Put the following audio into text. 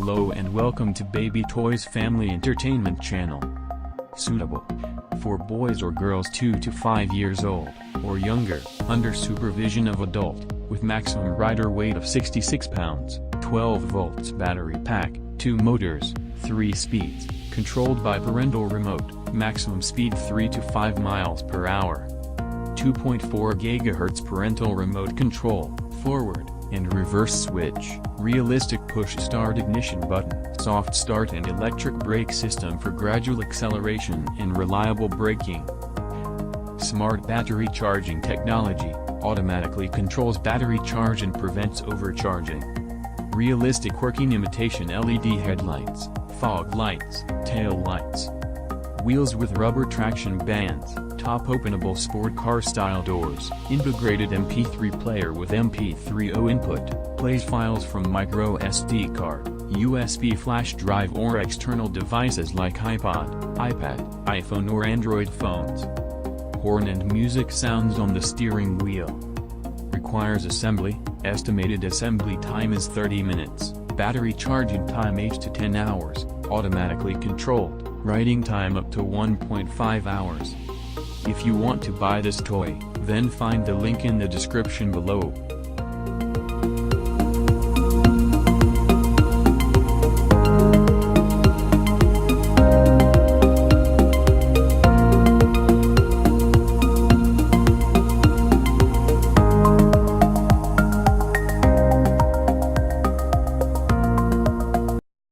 Hello and welcome to Baby Toys Family Entertainment Channel. Suitable for boys or girls 2 to 5 years old, or younger, under supervision of adult, with maximum rider weight of 66 pounds, 12 volts battery pack, 2 motors, 3 speeds, controlled by parental remote, maximum speed 3 to 5 miles per hour. 2.4 GHz parental remote control, forward and reverse switch, realistic push start ignition button, soft start and electric brake system for gradual acceleration and reliable braking. Smart battery charging technology, automatically controls battery charge and prevents overcharging. Realistic working imitation LED headlights, fog lights, tail lights. Wheels with rubber traction bands, top openable sport car style doors, integrated MP3 player with MP3 AUX input, plays files from micro SD card, USB flash drive or external devices like iPod, iPad, iPhone or Android phones. Horn and music sounds on the steering wheel. Requires assembly, estimated assembly time is 30 minutes, battery charging time 8 to 10 hours, automatically controlled. Writing time up to 1.5 hours. If you want to buy this toy, then find the link in the description below.